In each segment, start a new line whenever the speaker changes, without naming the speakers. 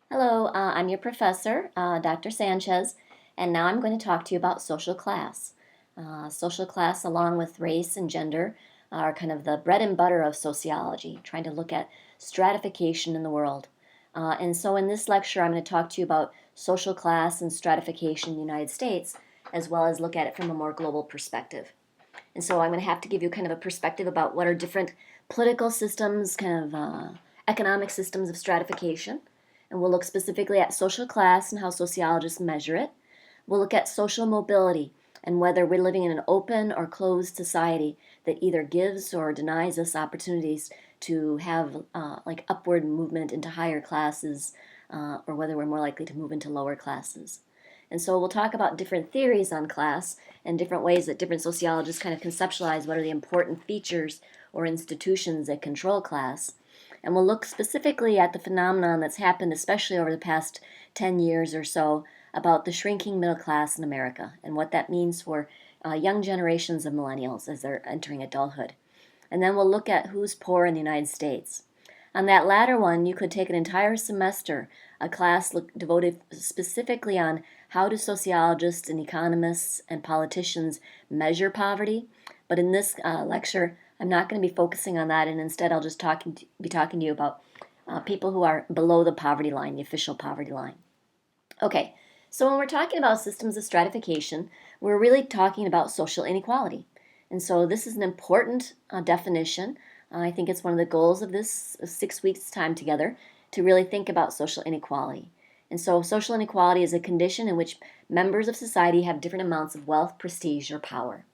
Hello, I'm your professor, Dr. Sanchez, and now I'm going to talk to you about social class. Social class, along with race and gender, are kind of the bread and butter of sociology, trying to look at stratification in the world. And so, in this lecture, I'm going to talk to you about social class and stratification in the United States, as well as look at it from a more global perspective. And so, I'm going to have to give you kind of a perspective about what are different political systems, economic systems of stratification, and we'll look specifically at social class and how sociologists measure it. We'll look at social mobility and whether we're living in an open or closed society that either gives or denies us opportunities to have like upward movement into higher classes, or whether we're more likely to move into lower classes. And so we'll talk about different theories on class and different ways that different sociologists kind of conceptualize what are the important features or institutions that control class. And we'll look specifically at the phenomenon that's happened, especially over the past 10 years or so, about the shrinking middle class in America and what that means for young generations of millennials as they're entering adulthood. And then we'll look at who's poor in the United States. On that latter one, you could take an entire semester, a class devoted specifically on how do sociologists and economists and politicians measure poverty. But in this lecture, I'm not going to be focusing on that, and instead I'll just be talking to you about people who are below the poverty line, the official poverty line. Okay, so when we're talking about systems of stratification, we're really talking about social inequality. And so this is an important definition. I think it's one of the goals of this 6 weeks time together to really think about social inequality. And so social inequality is a condition in which members of society have different amounts of wealth, prestige, or power,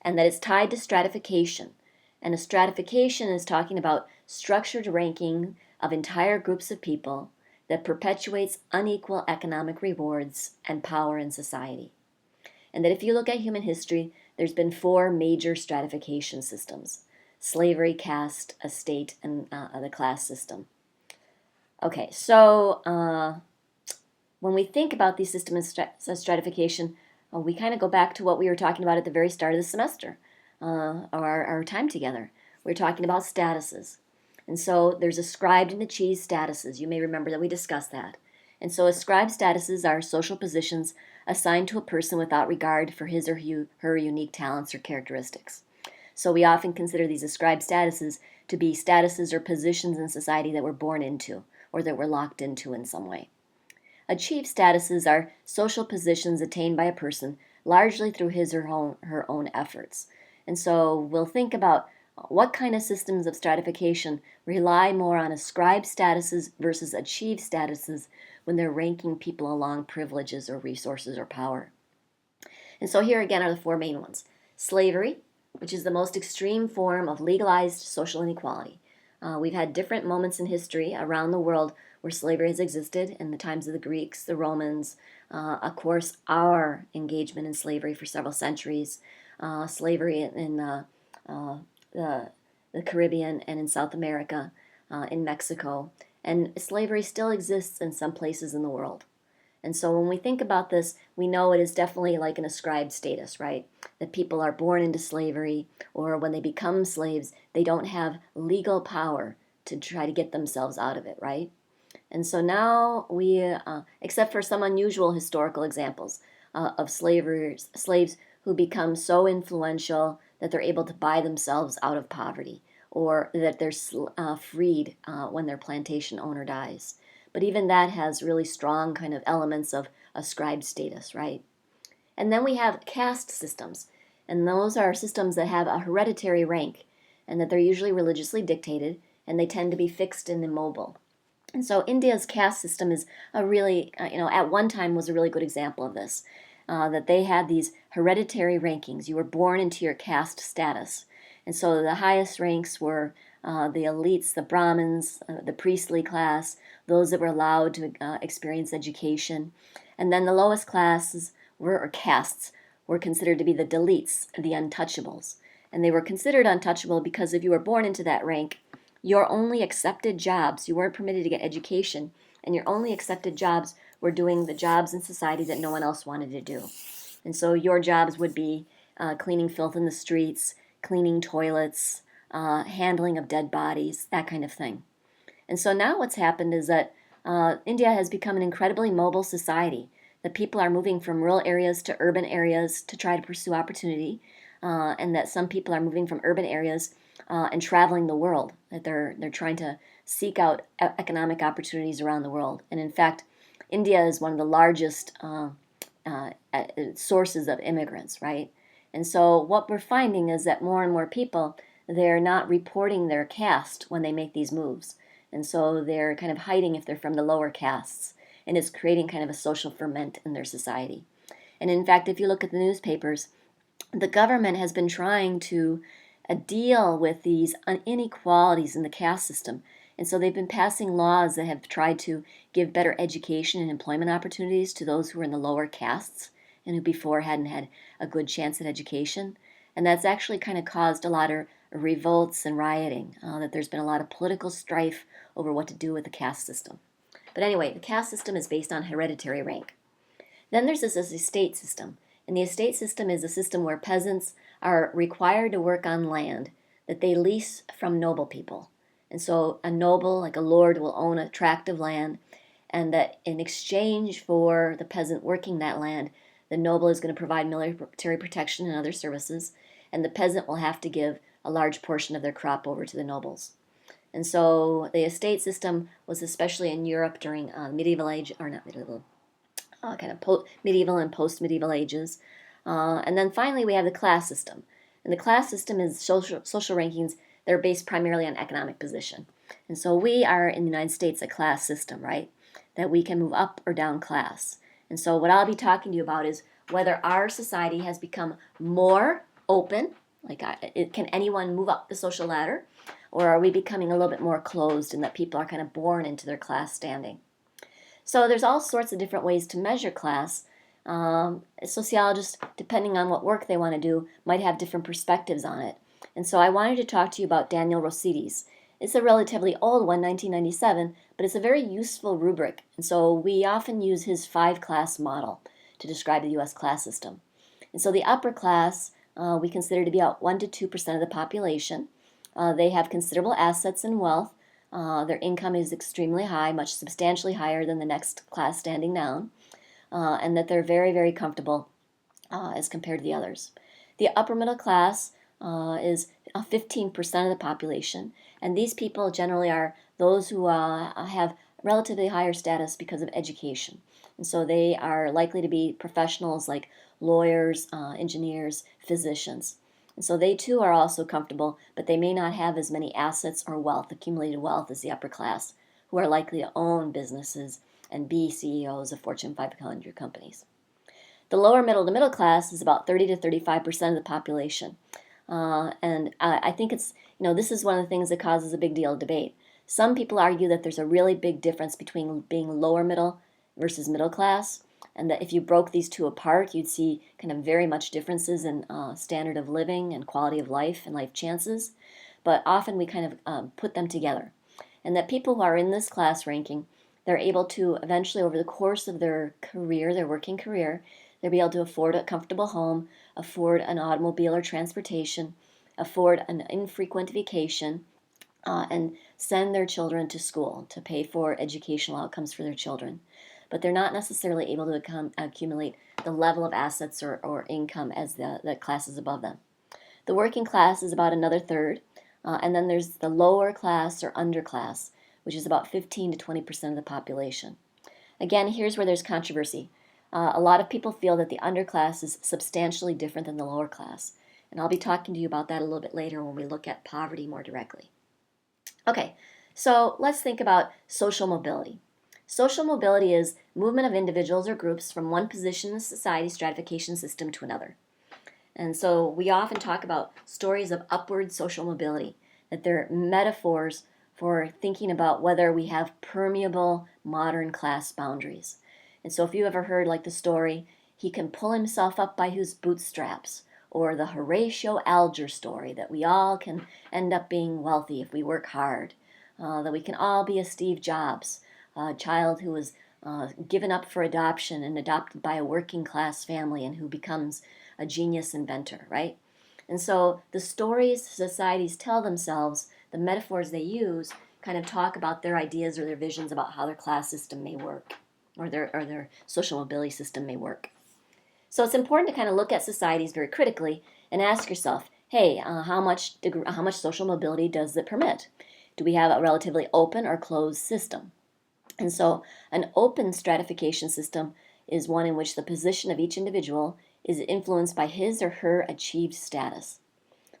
and that it's tied to stratification. And a stratification is talking about structured ranking of entire groups of people that perpetuates unequal economic rewards and power in society. And that if you look at human history, there's been four major stratification systems: slavery, caste, estate, and the class system. Okay, so when we think about these systems of stratification, we kind of go back to what we were talking about at the very start of the semester, our time together. We're talking about statuses. And so there's ascribed and achieved statuses. You may remember that we discussed that. And so ascribed statuses are social positions assigned to a person without regard for his or her unique talents or characteristics. So we often consider these ascribed statuses to be statuses or positions in society that we're born into or that we're locked into in some way. Achieved statuses are social positions attained by a person largely through his or her own efforts. And so we'll think about what kind of systems of stratification rely more on ascribed statuses versus achieved statuses when they're ranking people along privileges or resources or power. And so here again are the four main ones: slavery, which is the most extreme form of legalized social inequality. We've had different moments in history around the world where slavery has existed in the times of the Greeks, the Romans, of course, our engagement in slavery for several centuries, slavery in the, the Caribbean and in South America, in Mexico, and slavery still exists in some places in the world. And so when we think about this, we know it is definitely like an ascribed status, right? That people are born into slavery, or when they become slaves, they don't have legal power to try to get themselves out of it, right? And so now except for some unusual historical examples of slaves who become so influential that they're able to buy themselves out of poverty, or that they're freed when their plantation owner dies. But even that has really strong kind of elements of ascribed status, right? And then we have caste systems, and those are systems that have a hereditary rank, and that they're usually religiously dictated, and they tend to be fixed and immobile. And so India's caste system is a really, at one time was a really good example of this. That they had these hereditary rankings. You were born into your caste status. And so the highest ranks were the elites, the Brahmins, the priestly class, those that were allowed to experience education. And then the lowest classes or castes were considered to be the Dalits, the untouchables. And they were considered untouchable because if you were born into that rank, your only accepted jobs, you weren't permitted to get education, and your only accepted jobs were doing the jobs in society that no one else wanted to do. And so your jobs would be cleaning filth in the streets, cleaning toilets, handling of dead bodies, that kind of thing. And so now what's happened is that India has become an incredibly mobile society. The people are moving from rural areas to urban areas to try to pursue opportunity, and that some people are moving from urban areas and traveling the world. That they're trying to seek out economic opportunities around the world. And in fact, India is one of the largest sources of immigrants, right? And so what we're finding is that more and more people, they're not reporting their caste when they make these moves. And so they're kind of hiding if they're from the lower castes. And it's creating kind of a social ferment in their society. And in fact, if you look at the newspapers, the government has been trying to deal with these inequalities in the caste system. And so they've been passing laws that have tried to give better education and employment opportunities to those who are in the lower castes and who before hadn't had a good chance at education. And that's actually kind of caused a lot of revolts and rioting, that there's been a lot of political strife over what to do with the caste system. But anyway, the caste system is based on hereditary rank. Then there's this estate system. And the estate system is a system where peasants are required to work on land that they lease from noble people. And so a noble, like a lord, will own a tract of land, and that in exchange for the peasant working that land, the noble is going to provide military protection and other services, and the peasant will have to give a large portion of their crop over to the nobles. And so the estate system was especially in Europe during medieval age, or not medieval, kind of medieval and post-medieval ages. And then finally, we have the class system. And the class system is social rankings that are based primarily on economic position. And so we are in the United States a class system, right? That we can move up or down class. And so what I'll be talking to you about is whether our society has become more open, like can anyone move up the social ladder, or are we becoming a little bit more closed in that people are kind of born into their class standing? So there's all sorts of different ways to measure class. Sociologists, depending on what work they want to do, might have different perspectives on it. And so I wanted to talk to you about Daniel Rosides. It's a relatively old one, 1997, but it's a very useful rubric. And so we often use his 5-class model to describe the U.S. class system. And so the upper class we consider to be about 1 to 2% of the population. They have considerable assets and wealth. Their income is extremely high, much substantially higher than the next class standing down, and that they're very, very comfortable as compared to the others. The upper middle class is 15% of the population, and these people generally are those who have relatively higher status because of education. And so they are likely to be professionals like lawyers, engineers, physicians. And so they too are also comfortable, but they may not have as many assets or wealth, accumulated wealth, as the upper class, who are likely to own businesses and be CEOs of Fortune 500 companies. The lower middle to middle class is about 30 to 35% of the population. And I think this is one of the things that causes a big deal of debate. Some people argue that there's a really big difference between being lower middle versus middle class, and that if you broke these two apart, you'd see kind of very much differences in standard of living and quality of life and life chances. But often we kind of put them together. And that people who are in this class ranking, they're able to eventually, over the course of their career, their working career, they'll be able to afford a comfortable home, afford an automobile or transportation, afford an infrequent vacation, and send their children to school to pay for educational outcomes for their children. But they're not necessarily able to accumulate the level of assets or income as the classes above them. The working class is about another third, and then there's the lower class or underclass, which is about 15 to 20% of the population. Again, here's where there's controversy. A lot of people feel that the underclass is substantially different than the lower class, and I'll be talking to you about that a little bit later when we look at poverty more directly. Okay, so let's think about social mobility. Social mobility is movement of individuals or groups from one position in the society stratification system to another. And so we often talk about stories of upward social mobility, that they're metaphors for thinking about whether we have permeable modern class boundaries. And so if you ever heard like the story, he can pull himself up by his bootstraps, or the Horatio Alger story, that we all can end up being wealthy if we work hard, that we can all be a Steve Jobs, a child who was given up for adoption and adopted by a working class family and who becomes a genius inventor, right? And so the stories societies tell themselves, the metaphors they use, kind of talk about their ideas or their visions about how their class system may work, or their social mobility system may work. So it's important to kind of look at societies very critically and ask yourself, hey, how much social mobility does it permit? Do we have a relatively open or closed system? And so an open stratification system is one in which the position of each individual is influenced by his or her achieved status.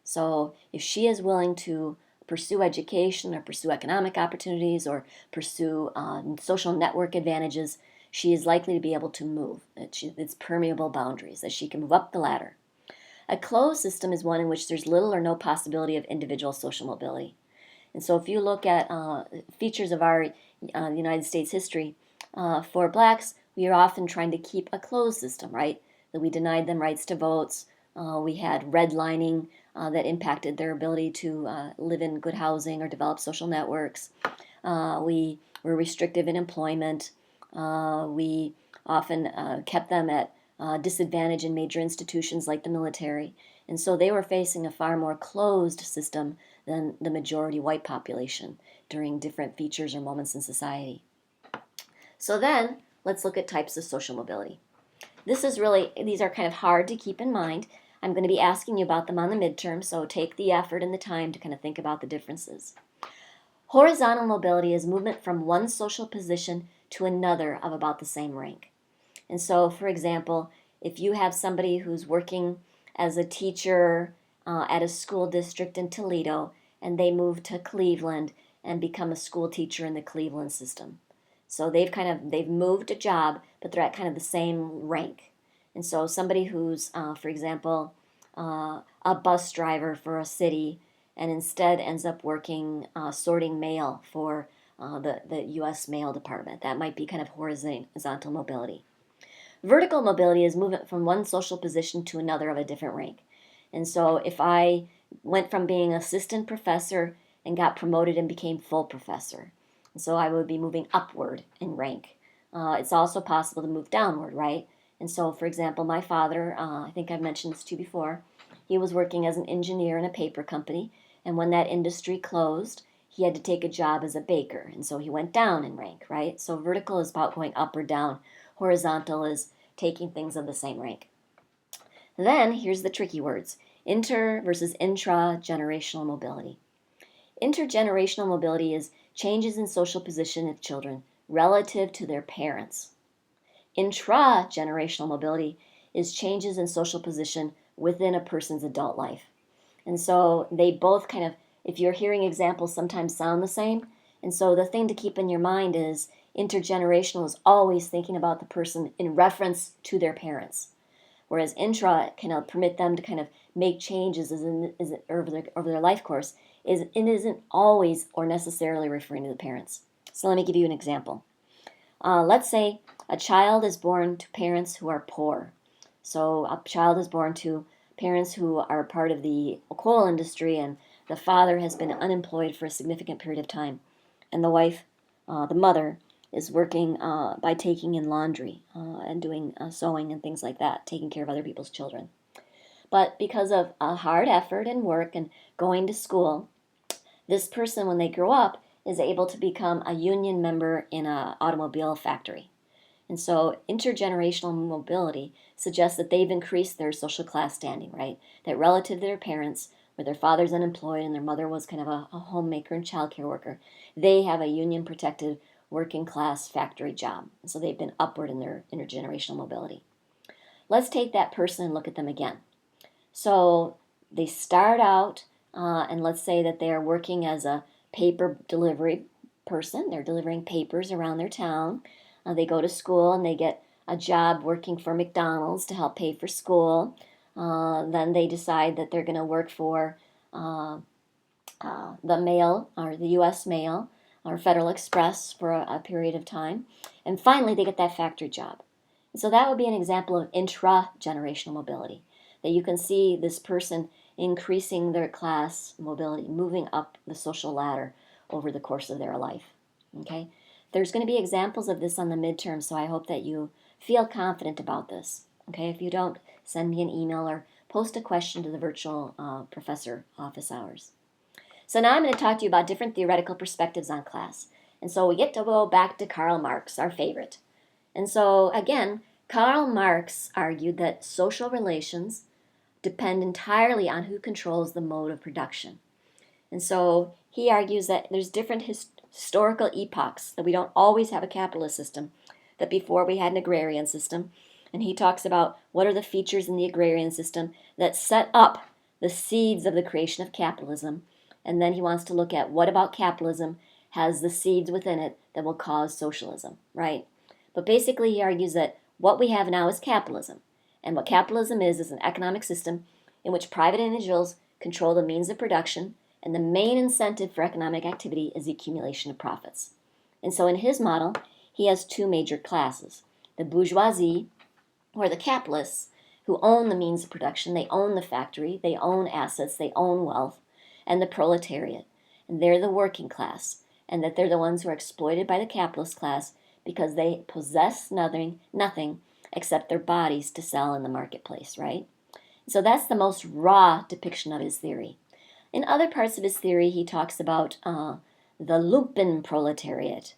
So if she is willing to pursue education or pursue economic opportunities or pursue social network advantages, she is likely to be able to move. It's permeable boundaries, that she can move up the ladder. A closed system is one in which there's little or no possibility of individual social mobility. And so if you look at features of our United States history, for blacks, we are often trying to keep a closed system, right? That we denied them rights to votes. We had redlining that impacted their ability to live in good housing or develop social networks. We were restrictive in employment. We often kept them at disadvantage in major institutions like the military. And so they were facing a far more closed system than the majority white population during different features or moments in society. So then, let's look at types of social mobility. These are kind of hard to keep in mind. I'm going to be asking you about them on the midterm, so take the effort and the time to kind of think about the differences. Horizontal mobility is movement from one social position to another of about the same rank. And so, for example, if you have somebody who's working as a teacher at a school district in Toledo, and they move to Cleveland and become a school teacher in the Cleveland system. So they've moved a job, but they're at kind of the same rank. And so somebody who's, for example, a bus driver for a city, and instead ends up working sorting mail for the U.S. Mail Department. That might be kind of horizontal mobility. Vertical mobility is movement from one social position to another of a different rank. And so if I went from being assistant professor and got promoted and became full professor, and so I would be moving upward in rank. It's also possible to move downward, right? And so, for example, my father, I think I've mentioned this to you before, he was working as an engineer in a paper company, and when that industry closed, he had to take a job as a baker, and so he went down in rank, right? So vertical is about going up or down. Horizontal is taking things of the same rank. Then, here's the tricky words. Inter versus intra-generational mobility. Intergenerational mobility is changes in social position of children relative to their parents. Intra-generational mobility is changes in social position within a person's adult life. And so they both kind of, if you're hearing examples, sometimes sound the same. And so the thing to keep in your mind is intergenerational is always thinking about the person in reference to their parents. Whereas intra can permit them to kind of make changes over their life course. It isn't always or necessarily referring to the parents. So let me give you an example. Let's say a child is born to parents who are poor. So a child is born to parents who are part of the coal industry, and the father has been unemployed for a significant period of time. And the wife, the mother, is working by taking in laundry and doing sewing and things like that, taking care of other people's children. But because of a hard effort and work and going to school, this person, when they grow up, is able to become a union member in an automobile factory. And so intergenerational mobility suggests that they've increased their social class standing, right? That relative to their parents, where their father's unemployed and their mother was kind of a homemaker and childcare worker, they have a union-protected working class factory job. And so they've been upward in their intergenerational mobility. Let's take that person and look at them again. So they start out, and let's say that they are working as a paper delivery person. They're delivering papers around their town. They go to school and they get a job working for McDonald's to help pay for school. Then they decide that they're going to work for the mail, or the U.S. Mail, or Federal Express for a period of time. And finally, they get that factory job. And so that would be an example of intra-generational mobility, that you can see this person increasing their class mobility, moving up the social ladder over the course of their life. Okay? There's going to be examples of this on the midterm, so I hope that you feel confident about this. Okay? If you don't, send me an email or post a question to the virtual professor office hours. So now I'm going to talk to you about different theoretical perspectives on class. And so we get to go back to Karl Marx, our favorite. And so again, Karl Marx argued that social relations depend entirely on who controls the mode of production. And so he argues that there's different historical epochs, that we don't always have a capitalist system, that before we had an agrarian system. And he talks about what are the features in the agrarian system that set up the seeds of the creation of capitalism. And then he wants to look at what about capitalism has the seeds within it that will cause socialism, right? But basically he argues that what we have now is capitalism. And what capitalism is an economic system in which private individuals control the means of production, and the main incentive for economic activity is the accumulation of profits. And so in his model, he has two major classes: the bourgeoisie, or the capitalists, who own the means of production, they own the factory, they own assets, they own wealth, and the proletariat, and they're the working class, and that they're the ones who are exploited by the capitalist class because they possess nothing except their bodies to sell in the marketplace, right? So that's the most raw depiction of his theory. In other parts of his theory, he talks about the lumpen proletariat,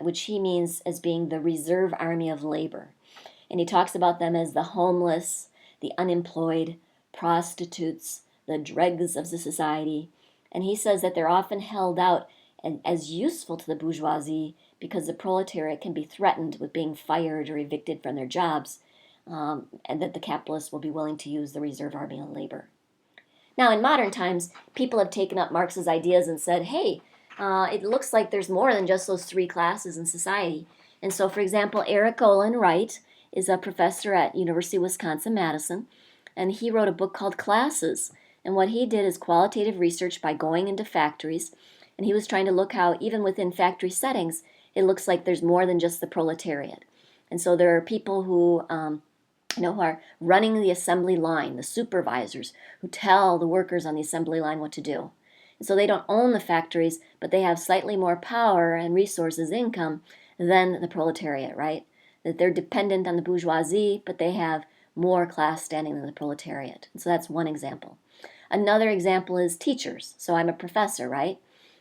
which he means as being the reserve army of labor. And he talks about them as the homeless, the unemployed, prostitutes, the dregs of the society. And he says that they're often held out as useful to the bourgeoisie because the proletariat can be threatened with being fired or evicted from their jobs, and that the capitalists will be willing to use the reserve army of labor. Now, in modern times, people have taken up Marx's ideas and said, hey, it looks like there's more than just those three classes in society. And so, for example, Eric Olin Wright is a professor at University of Wisconsin-Madison, and he wrote a book called Classes. And what he did is qualitative research by going into factories, and he was trying to look how, even within factory settings, it looks like there's more than just the proletariat. And so there are people who who are running the assembly line, the supervisors who tell the workers on the assembly line what to do. And so they don't own the factories, but they have slightly more power and resources, income, than the proletariat, right? That they're dependent on the bourgeoisie, but they have more class standing than the proletariat. And so that's one example. Another example is teachers. So I'm a professor, right?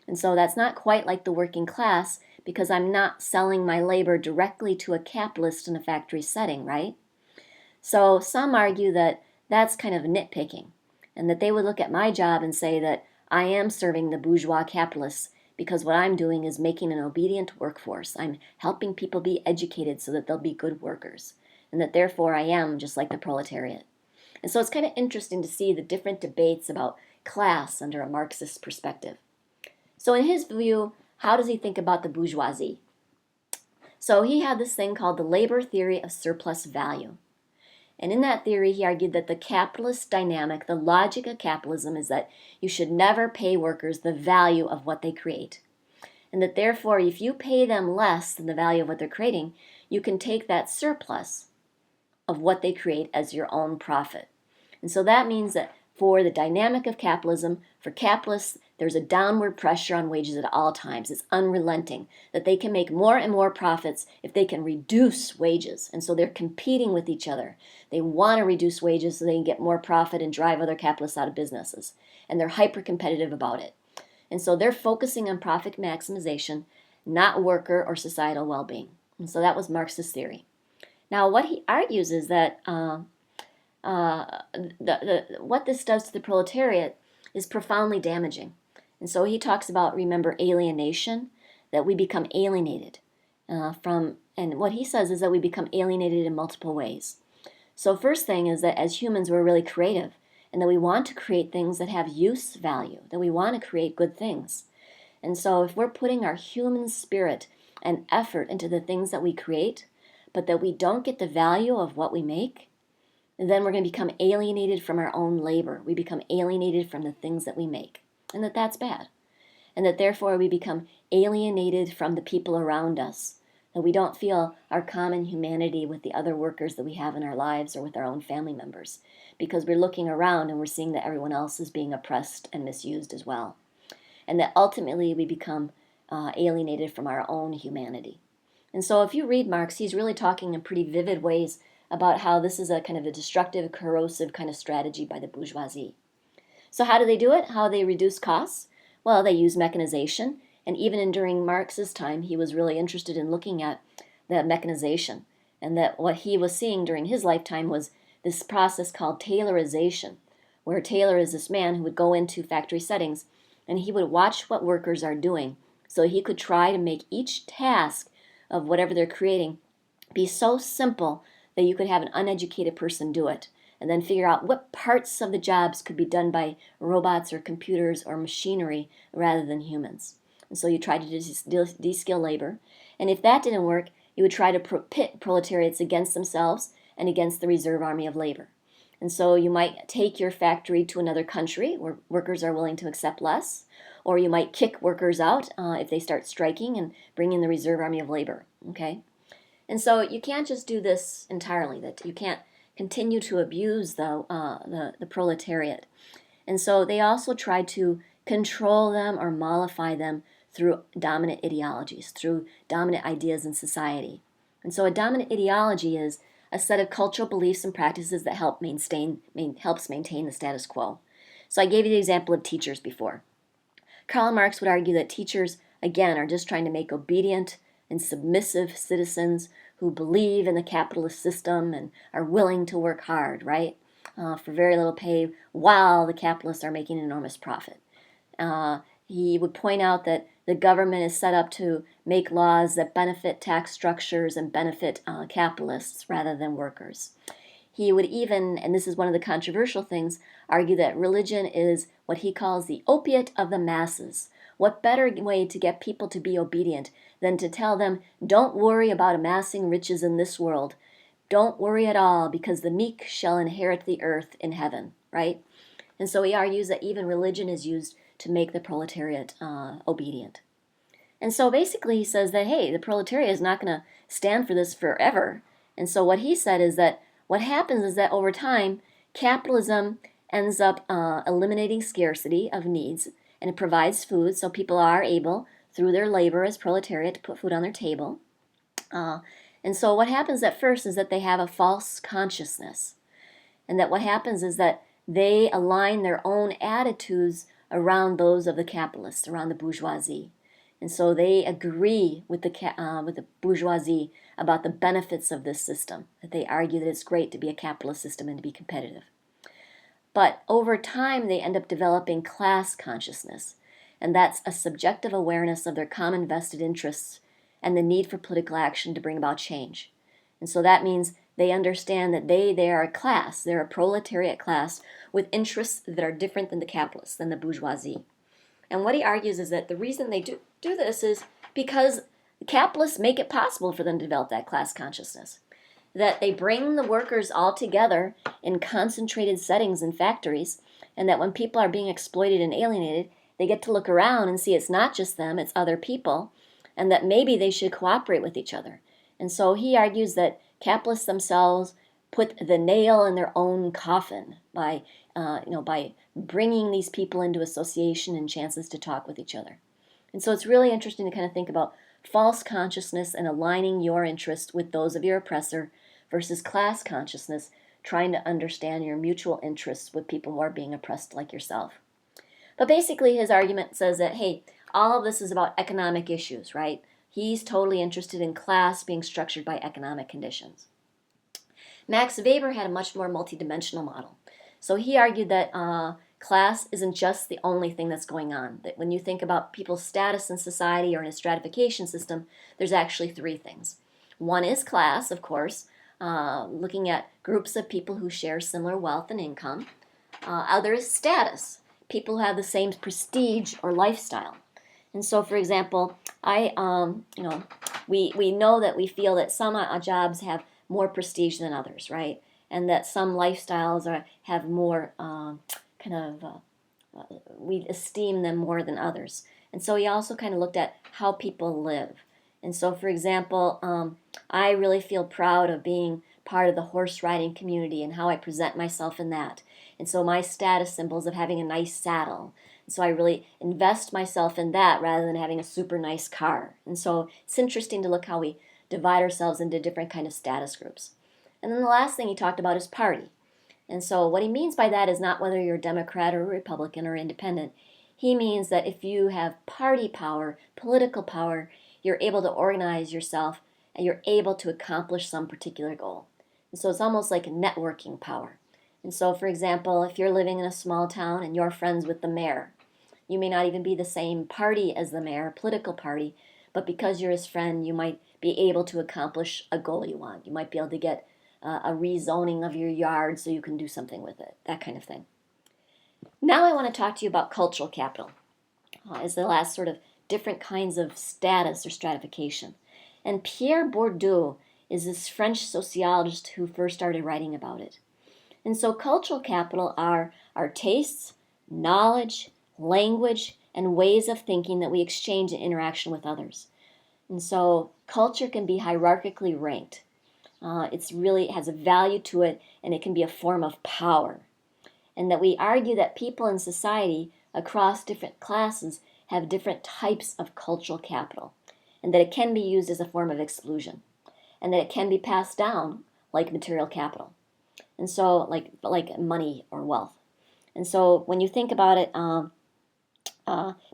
And so that's not quite like the working class because I'm not selling my labor directly to a capitalist in a factory setting, right? So some argue that that's kind of nitpicking, and that they would look at my job and say that I am serving the bourgeois capitalists because what I'm doing is making an obedient workforce. I'm helping people be educated so that they'll be good workers, and that therefore I am just like the proletariat. And so it's kind of interesting to see the different debates about class under a Marxist perspective. So in his view, how does he think about the bourgeoisie? So he had this thing called the labor theory of surplus value. And in that theory, he argued that the capitalist dynamic, the logic of capitalism, is that you should never pay workers the value of what they create. And that therefore, if you pay them less than the value of what they're creating, you can take that surplus of what they create as your own profit. And so that means that for the dynamic of capitalism, for capitalists, there's a downward pressure on wages at all times. It's unrelenting, that they can make more and more profits if they can reduce wages. And so they're competing with each other. They want to reduce wages so they can get more profit and drive other capitalists out of businesses. And they're hyper-competitive about it. And so they're focusing on profit maximization, not worker or societal well-being. And so that was Marx's theory. Now, what he argues is that what this does to the proletariat is profoundly damaging. And so he talks about, remember, alienation, that we become alienated and what he says is that we become alienated in multiple ways. So first thing is that as humans, we're really creative, and that we want to create things that have use value, that we want to create good things. And so if we're putting our human spirit and effort into the things that we create, but that we don't get the value of what we make, then we're going to become alienated from our own labor. We become alienated from the things that we make, and that's bad. And that therefore we become alienated from the people around us, that we don't feel our common humanity with the other workers that we have in our lives or with our own family members, because we're looking around and we're seeing that everyone else is being oppressed and misused as well. And that ultimately we become alienated from our own humanity. And so if you read Marx, he's really talking in pretty vivid ways about how this is a kind of a destructive, corrosive kind of strategy by the bourgeoisie. So how do they do it? How do they reduce costs? Well, they use mechanization, and even during Marx's time, he was really interested in looking at the mechanization, and that what he was seeing during his lifetime was this process called Taylorization, where Taylor is this man who would go into factory settings and he would watch what workers are doing so he could try to make each task of whatever they're creating be so simple that you could have an uneducated person do it, and then figure out what parts of the jobs could be done by robots or computers or machinery rather than humans. And so you try to de-skill labor. And if that didn't work, you would try to pit proletariats against themselves and against the reserve army of labor. And so you might take your factory to another country where workers are willing to accept less, or you might kick workers out if they start striking and bring in the reserve army of labor. Okay? And so you can't just do this entirely, that you can't continue to abuse the proletariat. And so they also try to control them or mollify them through dominant ideologies, through dominant ideas in society. And so a dominant ideology is a set of cultural beliefs and practices that helps maintain the status quo. So I gave you the example of teachers before. Karl Marx would argue that teachers, again, are just trying to make obedient and submissive citizens who believe in the capitalist system and are willing to work hard, right, for very little pay while the capitalists are making enormous profit. He would point out that the government is set up to make laws that benefit tax structures and benefit capitalists rather than workers. He would even, and this is one of the controversial things, argue that religion is what he calls the opiate of the masses. What better way to get people to be obedient than to tell them, don't worry about amassing riches in this world. Don't worry at all, because the meek shall inherit the earth in heaven, right? And so he argues that even religion is used to make the proletariat obedient. And so basically he says that, hey, the proletariat is not going to stand for this forever. And so what he said is that what happens is that over time, capitalism ends up eliminating scarcity of needs, and it provides food, so people are able, through their labor as proletariat, to put food on their table. And so what happens at first is that they have a false consciousness, and that what happens is that they align their own attitudes around those of the capitalists, around the bourgeoisie. And so they agree with the bourgeoisie about the benefits of this system, that they argue that it's great to be a capitalist system and to be competitive. But over time, they end up developing class consciousness, and that's a subjective awareness of their common vested interests and the need for political action to bring about change. And so that means they understand that they are a class, they're a proletariat class with interests that are different than the capitalists, than the bourgeoisie. And what he argues is that the reason they do this is because the capitalists make it possible for them to develop that class consciousness. That they bring the workers all together in concentrated settings in factories, and that when people are being exploited and alienated, they get to look around and see it's not just them, it's other people, and that maybe they should cooperate with each other. And so he argues that capitalists themselves put the nail in their own coffin by bringing these people into association and chances to talk with each other. And so it's really interesting to kind of think about false consciousness and aligning your interest with those of your oppressor versus class consciousness, trying to understand your mutual interests with people who are being oppressed like yourself. But basically his argument says that, hey, all of this is about economic issues, right? He's totally interested in class being structured by economic conditions. Max Weber had a much more multidimensional model. So he argued that class isn't just the only thing that's going on. That when you think about people's status in society or in a stratification system, there's actually three things. One is class, of course, looking at groups of people who share similar wealth and income. Other is status, people who have the same prestige or lifestyle. And so, for example, we know that we feel that some jobs have more prestige than others, right? And that some lifestyles have more we esteem them more than others. And so he also kind of looked at how people live. And so, for example, I really feel proud of being part of the horse riding community and how I present myself in that. And so my status symbols of having a nice saddle. And so I really invest myself in that rather than having a super nice car. And so it's interesting to look how we divide ourselves into different kind of status groups. And then the last thing he talked about is party. And so what he means by that is not whether you're a Democrat or a Republican or independent. He means that if you have party power, political power, you're able to organize yourself and you're able to accomplish some particular goal. And so it's almost like a networking power. And so, for example, if you're living in a small town and you're friends with the mayor, you may not even be the same party as the mayor, political party, but because you're his friend, you might be able to accomplish a goal you want. You might be able to get a rezoning of your yard so you can do something with it, that kind of thing. Now I want to talk to you about cultural capital as the last sort of different kinds of status or stratification. And Pierre Bourdieu is this French sociologist who first started writing about it. And so cultural capital are our tastes, knowledge, language, and ways of thinking that we exchange in interaction with others. And so culture can be hierarchically ranked. It's really has a value to it, and it can be a form of power. And that we argue that people in society across different classes have different types of cultural capital, and that it can be used as a form of exclusion, and that it can be passed down like material capital, and so like money or wealth. And so when you think about it,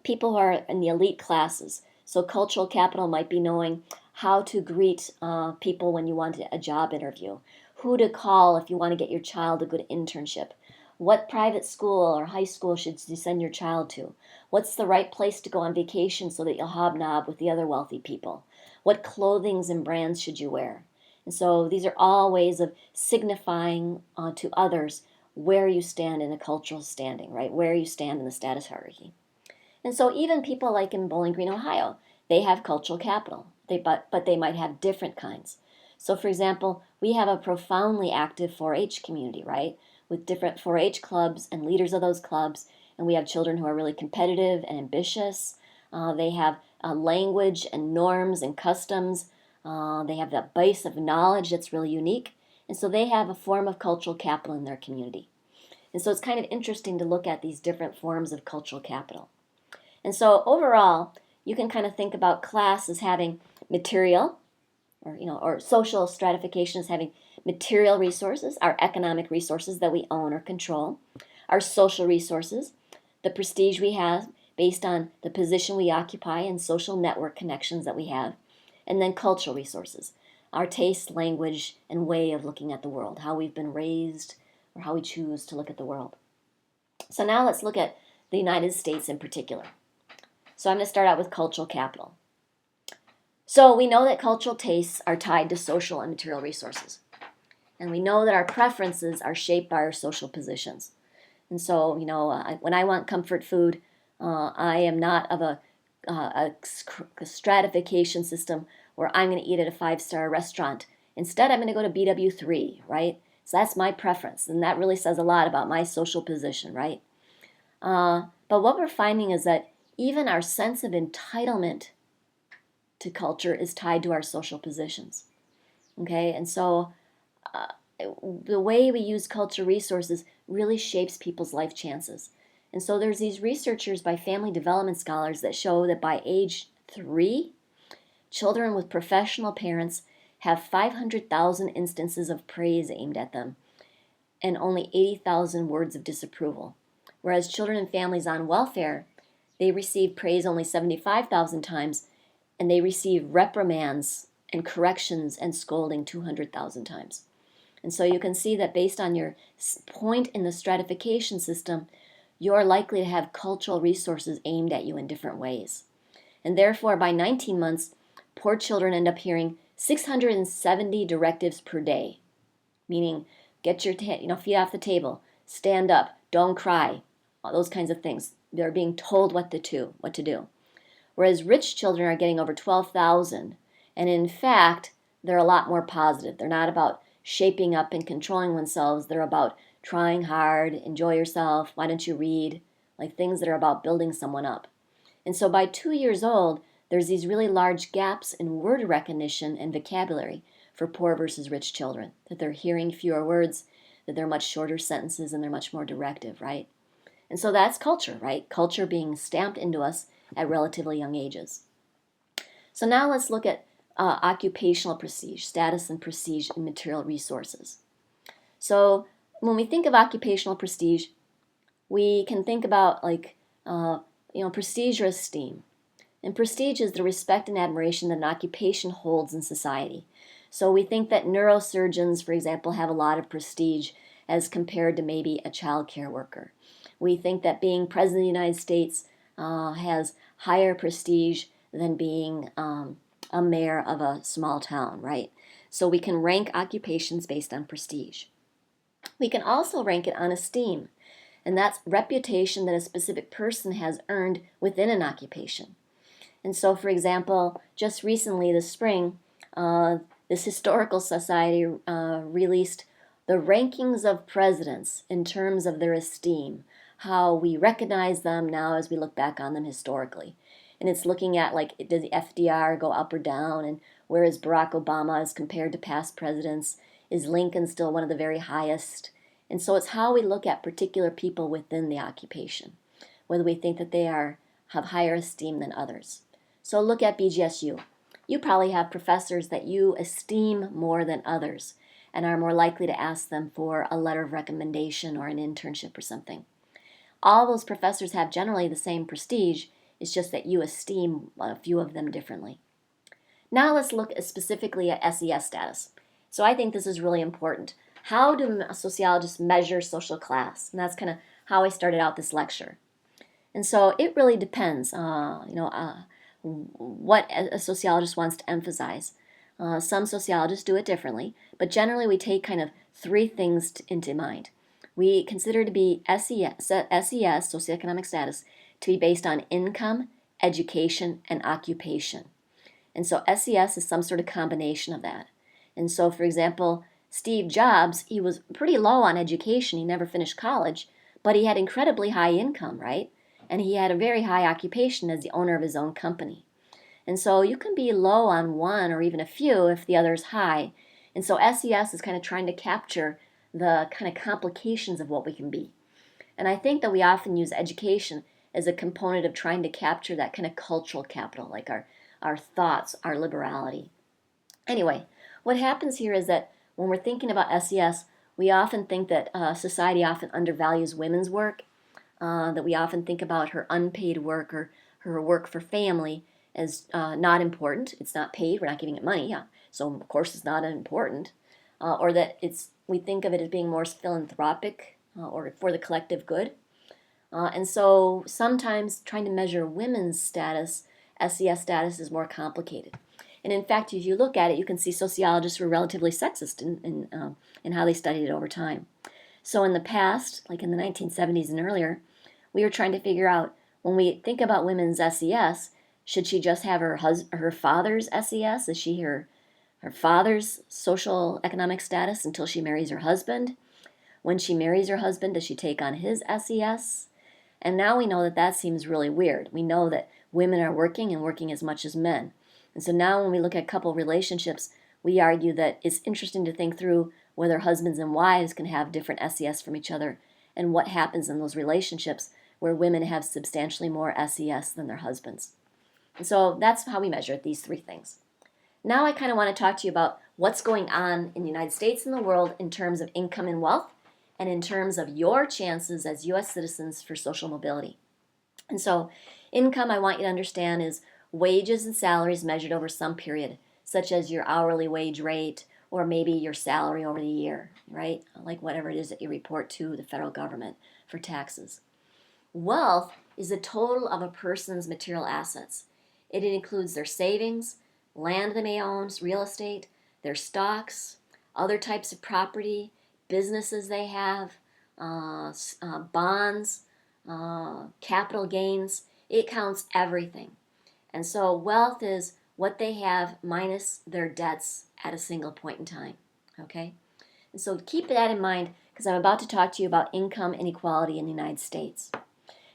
people who are in the elite classes, so cultural capital might be knowing how to greet people when you want a job interview, who to call if you want to get your child a good internship, what private school or high school should you send your child to, what's the right place to go on vacation so that you'll hobnob with the other wealthy people, what clothings and brands should you wear. And so these are all ways of signifying to others where you stand in a cultural standing, right? Where you stand in the status hierarchy. And so even people like in Bowling Green, Ohio, they have cultural capital, but they might have different kinds. So for example, we have a profoundly active 4-H community, right? With different 4-H clubs and leaders of those clubs, and we have children who are really competitive and ambitious. They have language and norms and customs. They have that base of knowledge that's really unique. And so they have a form of cultural capital in their community. And so it's kind of interesting to look at these different forms of cultural capital. And so overall, you can kind of think about class as having material, or social stratification as having material resources, our economic resources that we own or control, our social resources, the prestige we have based on the position we occupy and social network connections that we have, and then cultural resources, our taste, language, and way of looking at the world, how we've been raised or how we choose to look at the world. So now let's look at the United States in particular. So I'm going to start out with cultural capital. So we know that cultural tastes are tied to social and material resources. And we know that our preferences are shaped by our social positions. And so, when I want comfort food, I am not of a stratification system where I'm going to eat at a 5-star restaurant. Instead, I'm going to go to BW3, right? So that's my preference. And that really says a lot about my social position, right? But what we're finding is that even our sense of entitlement to culture is tied to our social positions. Okay, and so the way we use culture resources really shapes people's life chances. And so there's these researchers by family development scholars that show that by age 3, children with professional parents have 500,000 instances of praise aimed at them and only 80,000 words of disapproval. Whereas children and families on welfare, they receive praise only 75,000 times, and they receive reprimands and corrections and scolding 200,000 times. And so you can see that based on your point in the stratification system, you're likely to have cultural resources aimed at you in different ways. And therefore, by 19 months, poor children end up hearing 670 directives per day, meaning get your feet off the table, stand up, don't cry, all those kinds of things. They're being told what to do. Whereas rich children are getting over 12,000. And in fact, they're a lot more positive. They're not about shaping up and controlling themselves. They're about trying hard, enjoy yourself, why don't you read? Like things that are about building someone up. And so by 2 years old, there's these really large gaps in word recognition and vocabulary for poor versus rich children, that they're hearing fewer words, that they're much shorter sentences, and they're much more directive, right? And so that's culture, right? Culture being stamped into us at relatively young ages. So now let's look at occupational prestige, status and prestige in material resources. So when we think of occupational prestige, we can think about prestige or esteem. And prestige is the respect and admiration that an occupation holds in society. So we think that neurosurgeons, for example, have a lot of prestige as compared to maybe a child care worker. We think that being president of the United States has higher prestige than being a mayor of a small town, right? So we can rank occupations based on prestige. We can also rank it on esteem, and that's reputation that a specific person has earned within an occupation. And so, for example, just recently this spring, this historical society released the rankings of presidents in terms of their esteem, how we recognize them now as we look back on them historically. And it's looking at like, does FDR go up or down, and where is Barack Obama as compared to past presidents? Is Lincoln still one of the very highest? And so it's how we look at particular people within the occupation, whether we think that they have higher esteem than others. So look at BGSU. You probably have professors that you esteem more than others and are more likely to ask them for a letter of recommendation or an internship or something. All those professors have generally the same prestige, it's just that you esteem a few of them differently. Now let's look specifically at SES status. So I think this is really important. How do sociologists measure social class? And that's kind of how I started out this lecture. And so it really depends, what a sociologist wants to emphasize. Some sociologists do it differently, but generally we take kind of three things into mind. We consider to be SES, socioeconomic status, to be based on income, education, and occupation. And so SES is some sort of combination of that. And so, for example, Steve Jobs, he was pretty low on education. He never finished college, but he had incredibly high income, right? And he had a very high occupation as the owner of his own company. And so you can be low on one or even a few if the other is high. And so SES is kind of trying to capture the kind of complications of what we can be. And I think that we often use education as a component of trying to capture that kind of cultural capital, like our thoughts, our liberality. Anyway, what happens here is that when we're thinking about SES, we often think that society often undervalues women's work, that we often think about her unpaid work or her work for family as not important. It's not paid, we're not giving it money, yeah. So of course it's not important. Or that we think of it as being more philanthropic or for the collective good. And so sometimes trying to measure women's status, SES status, is more complicated. And in fact, if you look at it, you can see sociologists were relatively sexist in how they studied it over time. So in the past, like in the 1970s and earlier, we were trying to figure out, when we think about women's SES, should she just have her father's SES? Is she her father's social economic status until she marries her husband? When she marries her husband, does she take on his SES? And now we know that that seems really weird. We know that women are working and working as much as men. And so now when we look at couple relationships, we argue that it's interesting to think through whether husbands and wives can have different SES from each other and what happens in those relationships where women have substantially more SES than their husbands. And so that's how we measure these three things. Now I kind of want to talk to you about what's going on in the United States and the world in terms of income and wealth and in terms of your chances as U.S. citizens for social mobility. And so income, I want you to understand, is wages and salaries measured over some period, such as your hourly wage rate or maybe your salary over the year, right? Like whatever it is that you report to the federal government for taxes. Wealth is the total of a person's material assets. It includes their savings, land they may own, real estate, their stocks, other types of property, businesses they have, bonds, capital gains. It counts everything. And so wealth is what they have minus their debts at a single point in time. Okay? And so keep that in mind because I'm about to talk to you about income inequality in the United States.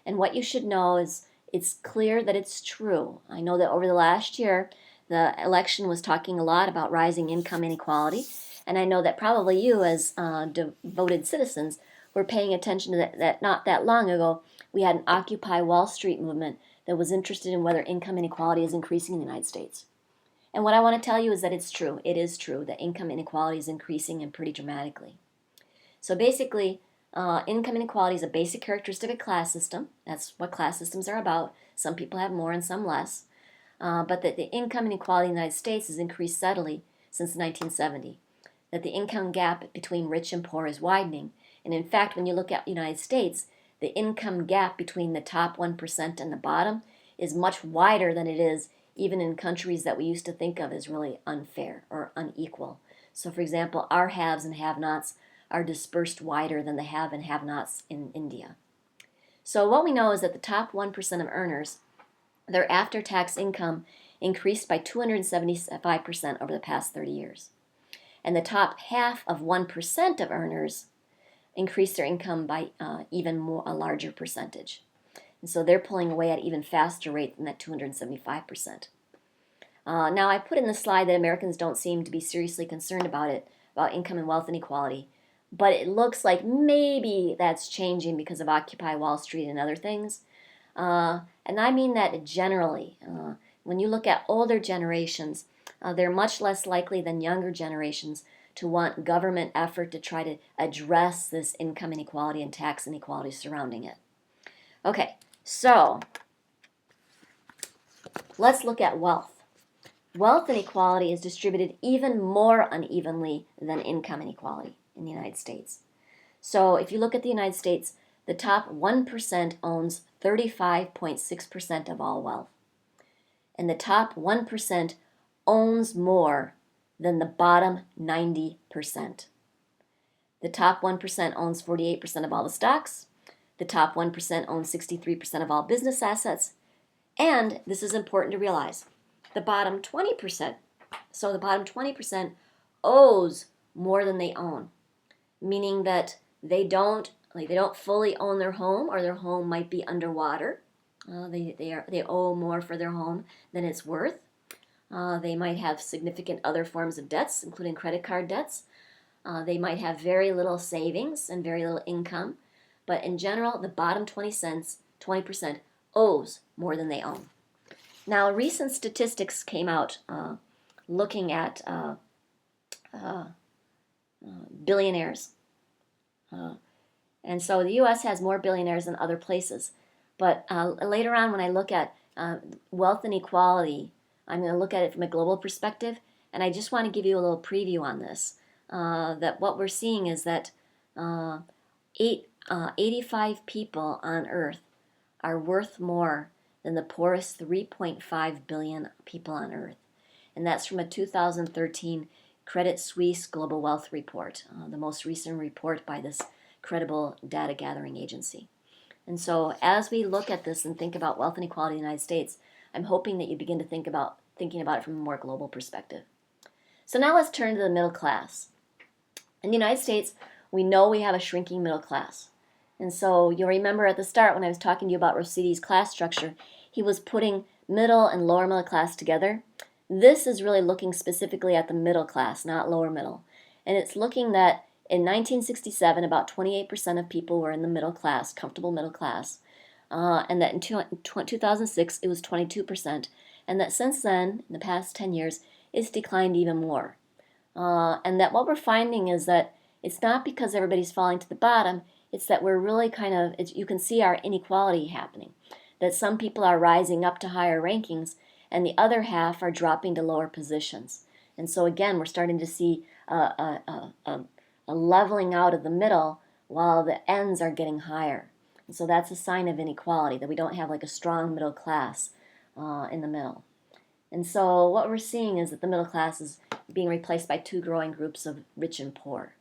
And what you should know is it's clear that it's true. I know that over the last year, the election was talking a lot about rising income inequality. And I know that probably you, as devoted citizens, were paying attention to that not that long ago. We had an Occupy Wall Street movement that was interested in whether income inequality is increasing in the United States. And what I want to tell you is that it's true. It is true that income inequality is increasing and pretty dramatically. So basically, income inequality is a basic characteristic of class system. That's what class systems are about. Some people have more and some less. But that the income inequality in the United States has increased steadily since 1970. That the income gap between rich and poor is widening. And in fact, when you look at the United States, the income gap between the top 1% and the bottom is much wider than it is even in countries that we used to think of as really unfair or unequal. So, for example, our haves and have-nots are dispersed wider than the have and have-nots in India. So what we know is that the top 1% of earners, their after-tax income increased by 275% over the past 30 years. And the top half of 1% of earners increased their income by even more, a larger percentage. And so they're pulling away at an even faster rate than that 275%. Now, I put in the slide that Americans don't seem to be seriously concerned about income and wealth inequality, but it looks like maybe that's changing because of Occupy Wall Street and other things. And I mean that generally. When you look at older generations, they're much less likely than younger generations to want government effort to try to address this income inequality and tax inequality surrounding it. Okay, so let's look at wealth. Wealth inequality is distributed even more unevenly than income inequality in the United States. So if you look at the United States, the top 1% owns 35.6% of all wealth. And the top 1% owns more than the bottom 90%. The top 1% owns 48% of all the stocks. The top 1% owns 63% of all business assets. And this is important to realize, the bottom 20%, so the bottom 20% owes more than they own, meaning that they don't fully own their home, or their home might be underwater. They owe more for their home than it's worth. They might have significant other forms of debts, including credit card debts. They might have very little savings and very little income. But in general, the bottom 20% owes more than they own. Now, recent statistics came out looking at billionaires. And so the U.S. has more billionaires than other places. But later on, when I look at wealth inequality, I'm going to look at it from a global perspective. And I just want to give you a little preview on this. That what we're seeing is that 85 people on Earth are worth more than the poorest 3.5 billion people on Earth. And that's from a 2013 Credit Suisse Global Wealth Report, the most recent report by this credible data gathering agency. And so as we look at this and think about wealth inequality in the United States, I'm hoping that you begin to thinking about it from a more global perspective. So now let's turn to the middle class. In the United States, we know we have a shrinking middle class. And so you'll remember at the start when I was talking to you about Rossetti's class structure, he was putting middle and lower middle class together. This is really looking specifically at the middle class, not lower middle. And it's looking that in 1967, about 28% of people were in the middle class, comfortable middle class. And that in 2006, it was 22%. And that since then, in the past 10 years, it's declined even more. And that what we're finding is that it's not because everybody's falling to the bottom, it's that we're really you can see our inequality happening. That some people are rising up to higher rankings, and the other half are dropping to lower positions. And so again, we're starting to see a leveling out of the middle while the ends are getting higher. And so that's a sign of inequality, that we don't have like a strong middle class in the middle. And so what we're seeing is that the middle class is being replaced by two growing groups of rich and poor.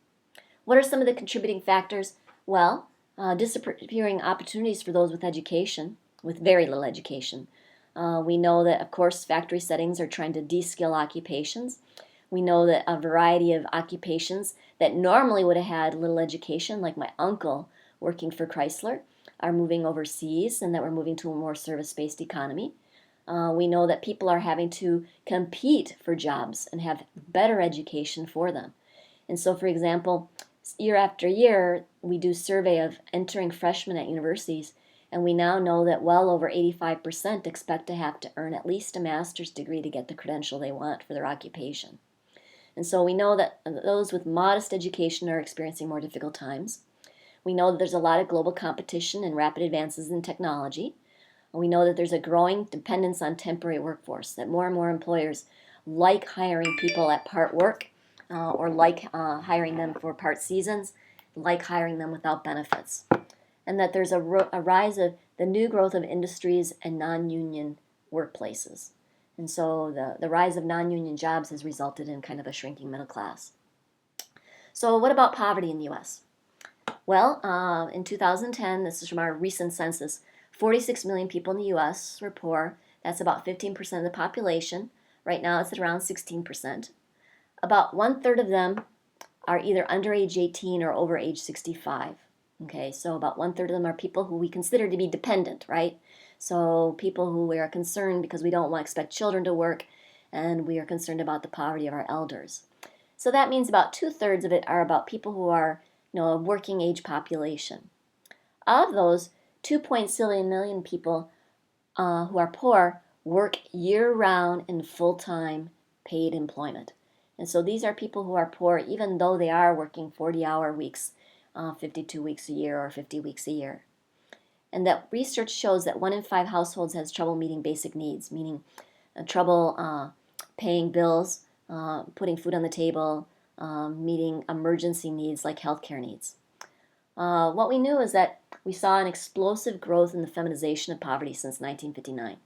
What are some of the contributing factors? Well, disappearing opportunities for those with education, with very little education. We know that, of course, factory settings are trying to de-skill occupations. We know that a variety of occupations that normally would have had little education, like my uncle working for Chrysler, are moving overseas, and that we're moving to a more service-based economy. We know that people are having to compete for jobs and have better education for them. And so, for example, year after year, we do survey of entering freshmen at universities, and we now know that well over 85% expect to have to earn at least a master's degree to get the credential they want for their occupation. And so we know that those with modest education are experiencing more difficult times. We know that there's a lot of global competition and rapid advances in technology. We know that there's a growing dependence on temporary workforce, that more and more employers like hiring people at part work or like hiring them for part seasons, like hiring them without benefits. And that there's a rise of the new growth of industries and non-union workplaces. And so the rise of non-union jobs has resulted in kind of a shrinking middle class. So what about poverty in the U.S.? Well, in 2010, this is from our recent census, 46 million people in the U.S. were poor. That's about 15% of the population. Right now it's at around 16%. About 1/3 of them are either under age 18 or over age 65. Okay, so about 1/3 of them are people who we consider to be dependent, right? So people who we are concerned because we don't want to expect children to work, and we are concerned about the poverty of our elders. So that means about 2/3 of it are about people who are, a working age population. Of those, 2.7 million people who are poor work year-round in full-time paid employment. And so these are people who are poor even though they are working 40-hour weeks, 52 weeks a year or 50 weeks a year. And that research shows that 1 in 5 households has trouble meeting basic needs, meaning trouble paying bills, putting food on the table, meeting emergency needs like healthcare needs. What we knew is that we saw an explosive growth in the feminization of poverty since 1959.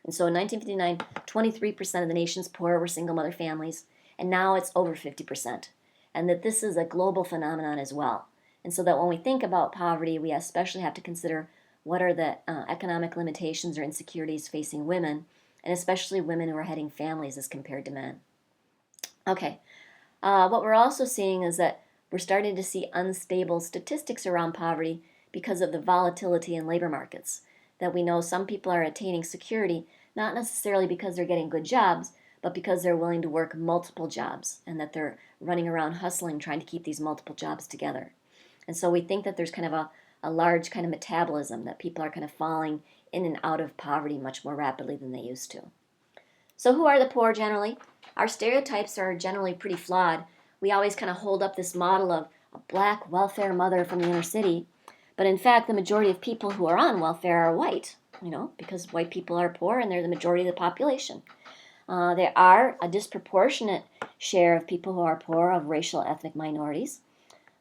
And so in 1959, 23% of the nation's poor were single mother families, and now it's over 50%. And that this is a global phenomenon as well. And so that when we think about poverty, we especially have to consider what are the economic limitations or insecurities facing women, and especially women who are heading families as compared to men. Okay, what we're also seeing is that we're starting to see unstable statistics around poverty because of the volatility in labor markets. That we know some people are attaining security, not necessarily because they're getting good jobs, but because they're willing to work multiple jobs and that they're running around hustling, trying to keep these multiple jobs together. And so we think that there's kind of a large kind of metabolism, that people are kind of falling in and out of poverty much more rapidly than they used to. So who are the poor generally? Our stereotypes are generally pretty flawed. We always kind of hold up this model of a black welfare mother from the inner city, but in fact the majority of people who are on welfare are white, because white people are poor and they're the majority of the population. There are a disproportionate share of people who are poor of racial ethnic minorities,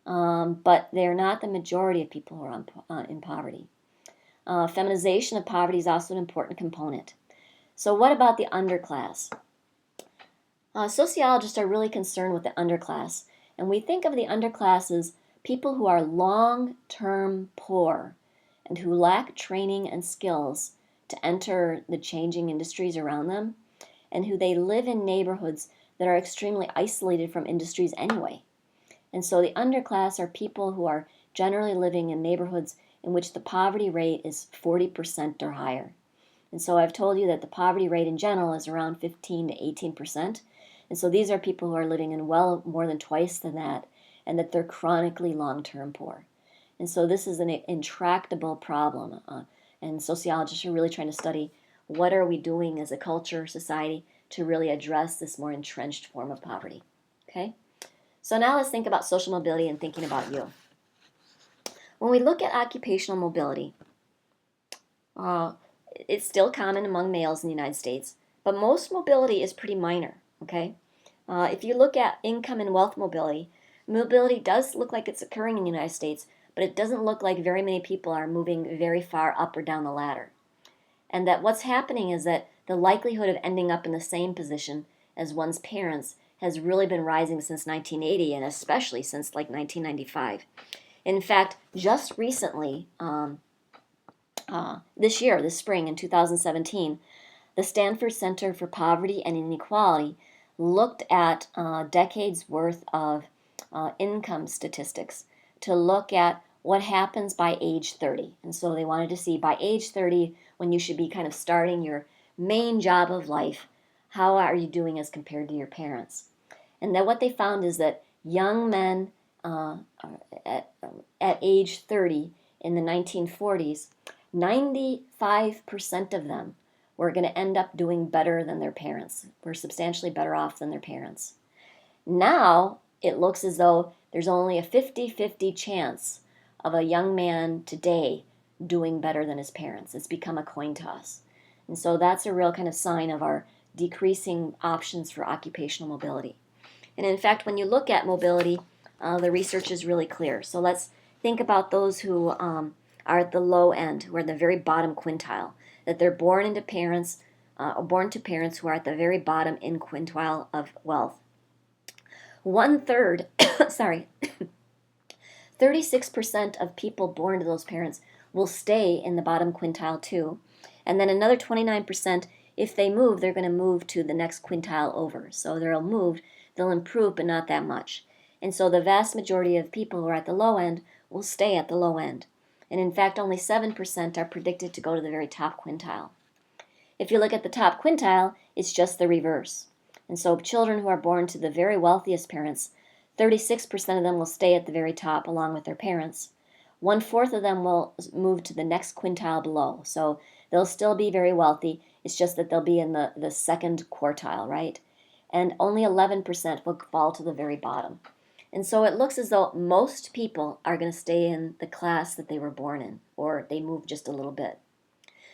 but they're not the majority of people who are in poverty. Feminization of poverty is also an important component. So what about the underclass? Sociologists are really concerned with the underclass, and we think of the underclass as people who are long-term poor and who lack training and skills to enter the changing industries around them, and who they live in neighborhoods that are extremely isolated from industries anyway. And so the underclass are people who are generally living in neighborhoods in which the poverty rate is 40% or higher. And so I've told you that the poverty rate in general is around 15 to 18%. And so these are people who are living in well more than twice than that, and that they're chronically long-term poor. And so this is an intractable problem. And sociologists are really trying to study what are we doing as a culture, society, to really address this more entrenched form of poverty. Okay? So now let's think about social mobility and thinking about you. When we look at occupational mobility, it's still common among males in the United States, but most mobility is pretty minor, okay? If you look at income and wealth mobility, mobility does look like it's occurring in the United States, but it doesn't look like very many people are moving very far up or down the ladder. And that what's happening is that the likelihood of ending up in the same position as one's parents has really been rising since 1980, and especially since like 1995. In fact, just recently, this spring in 2017, the Stanford Center for Poverty and Inequality looked at decades worth of income statistics to look at what happens by age 30. And so they wanted to see by age 30, when you should be kind of starting your main job of life, how are you doing as compared to your parents? And then what they found is that young men at age 30 in the 1940s, 95% of them were going to end up doing better than their parents, were substantially better off than their parents. Now it looks as though there's only a 50-50 chance of a young man today doing better than his parents. It's become a coin toss. And so that's a real kind of sign of our decreasing options for occupational mobility. And in fact, when you look at mobility, the research is really clear. So let's think about those who are at the low end, who are the very bottom quintile, that they're born into parents, born to parents who are at the very bottom in quintile of wealth. 1/3, sorry, 36% of people born to those parents will stay in the bottom quintile too. And then another 29%, if they move, they're going to move to the next quintile over. So they'll improve, but not that much. And so the vast majority of people who are at the low end will stay at the low end. And in fact, only 7% are predicted to go to the very top quintile. If you look at the top quintile, it's just the reverse. And so children who are born to the very wealthiest parents, 36% of them will stay at the very top along with their parents. 1/4 of them will move to the next quintile below. So they'll still be very wealthy. It's just that they'll be in the second quartile, right? And only 11% will fall to the very bottom. And so it looks as though most people are going to stay in the class that they were born in, or they move just a little bit.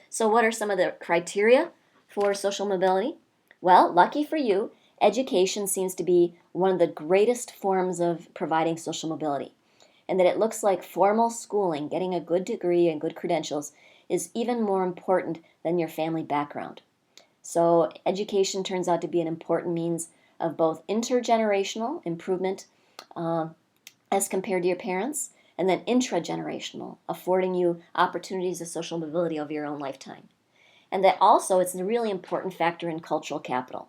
So what are some of the criteria for social mobility? Well, lucky for you, education seems to be one of the greatest forms of providing social mobility, and that it looks like formal schooling, getting a good degree and good credentials, is even more important than your family background. So education turns out to be an important means of both intergenerational improvement as compared to your parents, and then intragenerational, affording you opportunities of social mobility over your own lifetime. And that also it's a really important factor in cultural capital.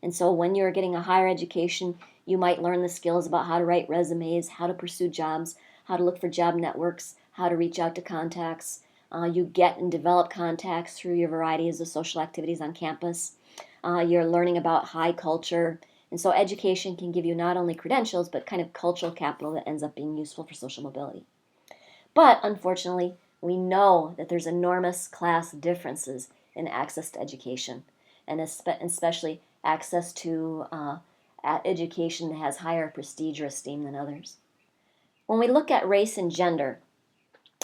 And so when you're getting a higher education, you might learn the skills about how to write resumes, how to pursue jobs, how to look for job networks, how to reach out to contacts. You get and develop contacts through your varieties of social activities on campus. You're learning about high culture. And so education can give you not only credentials, but kind of cultural capital that ends up being useful for social mobility. But unfortunately, we know that there's enormous class differences in access to education, and especially access to education that has higher prestige or esteem than others. When we look at race and gender,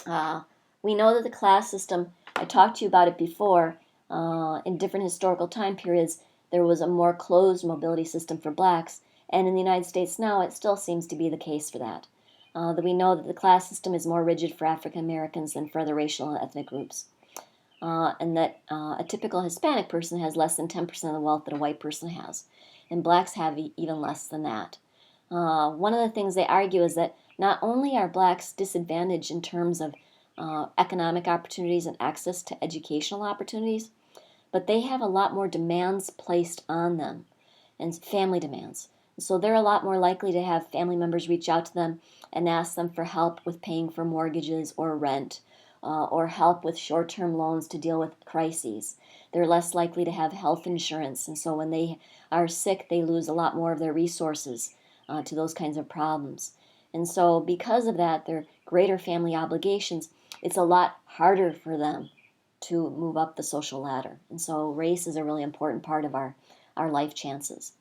we know that the class system, I talked to you about it before, in different historical time periods, there was a more closed mobility system for blacks, and in the United States now it still seems to be the case for that. That we know that the class system is more rigid for African Americans than for other racial and ethnic groups. And that a typical Hispanic person has less than 10% of the wealth that a white person has, and blacks have even less than that. One of the things they argue is that not only are blacks disadvantaged in terms of economic opportunities and access to educational opportunities, but they have a lot more demands placed on them, and family demands. So they're a lot more likely to have family members reach out to them and ask them for help with paying for mortgages or rent, or help with short-term loans to deal with crises. They're less likely to have health insurance, and so when they are sick, they lose a lot more of their resources to those kinds of problems. And so because of that, their greater family obligations, it's a lot harder for them to move up the social ladder. And so race is a really important part of our life chances.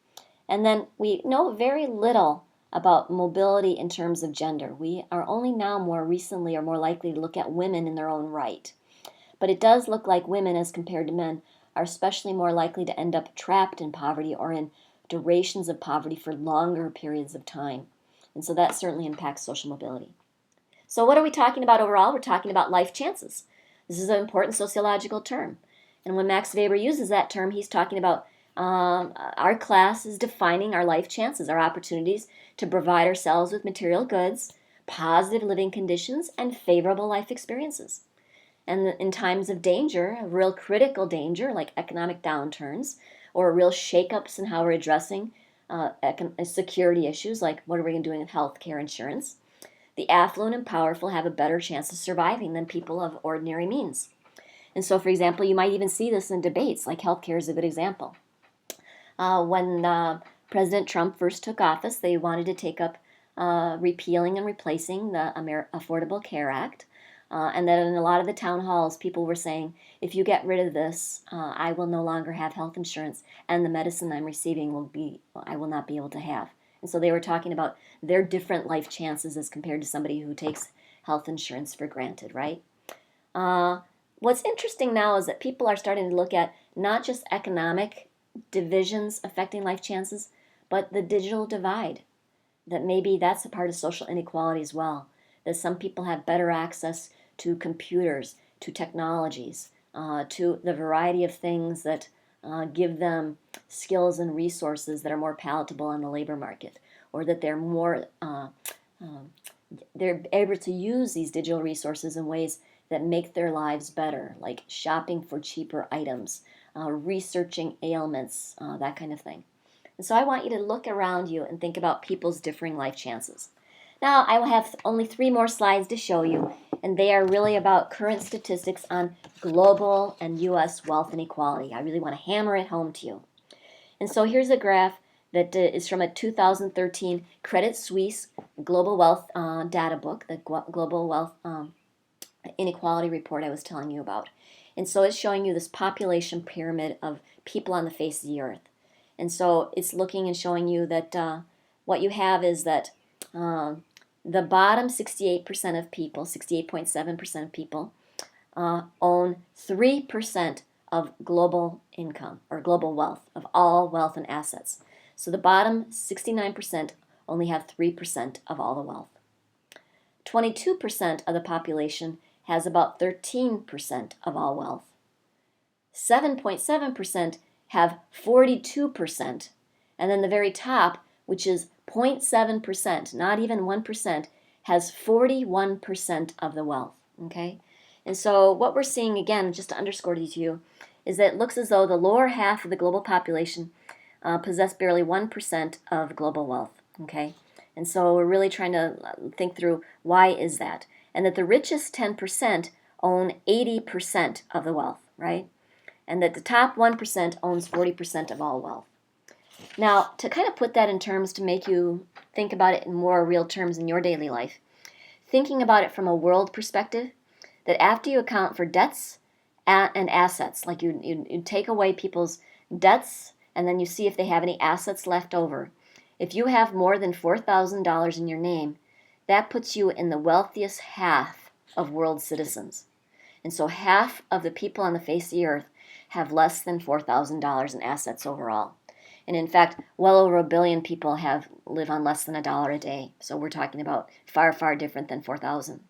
And then we know very little about mobility in terms of gender. We are only now more recently or more likely to look at women in their own right. But it does look like women, as compared to men, are especially more likely to end up trapped in poverty or in durations of poverty for longer periods of time. And so that certainly impacts social mobility. So what are we talking about overall? We're talking about life chances. This is an important sociological term. And when Max Weber uses that term, he's talking about our class is defining our life chances, our opportunities to provide ourselves with material goods, positive living conditions, and favorable life experiences. And in times of danger, a real critical danger like economic downturns or real shakeups in how we're addressing security issues like what are we going to do with health care insurance, the affluent and powerful have a better chance of surviving than people of ordinary means. And so, for example, you might even see this in debates, like healthcare is a good example. When President Trump first took office, they wanted to take up repealing and replacing the Affordable Care Act. And that in a lot of the town halls, people were saying, if you get rid of this, I will no longer have health insurance, and the medicine I'm receiving I will not be able to have. And so they were talking about their different life chances as compared to somebody who takes health insurance for granted, right? What's interesting now is that people are starting to look at not just economic divisions affecting life chances, but the digital divide. That maybe that's a part of social inequality as well. That some people have better access to computers, to technologies, to the variety of things that give them skills and resources that are more palatable in the labor market, or that they're able to use these digital resources in ways that make their lives better, like shopping for cheaper items, researching ailments, that kind of thing. And so I want you to look around you and think about people's differing life chances. Now, I will have only 3 more slides to show you, and they are really about current statistics on global and U.S. wealth inequality. I really want to hammer it home to you. And so here's a graph that is from a 2013 Credit Suisse Global Wealth data book, the Global Wealth Inequality Report I was telling you about. And so it's showing you this population pyramid of people on the face of the earth. And so it's looking and showing you that what you have is that the bottom 68% of people, 68.7% of people, own 3% of global income or global wealth, of all wealth and assets. So the bottom 69% only have 3% of all the wealth. 22% of the population has about 13% of all wealth. 7.7% have 42%. And then the very top, which is 0.7%, not even 1%, has 41% of the wealth. Okay? And so what we're seeing, again, just to underscore to you, is that it looks as though the lower half of the global population possess barely 1% of global wealth. Okay? And so we're really trying to think through why is that? And that the richest 10% own 80% of the wealth, right? And that the top 1% owns 40% of all wealth. Now, to kind of put that in terms to make you think about it in more real terms in your daily life, thinking about it from a world perspective, that after you account for debts and assets, like you take away people's debts and then you see if they have any assets left over. If you have more than $4,000 in your name, that puts you in the wealthiest half of world citizens. And so half of the people on the face of the earth have less than $4,000 in assets overall. And in fact, well over 1 billion people live on less than $1 a day. So we're talking about far, far different than 4,000.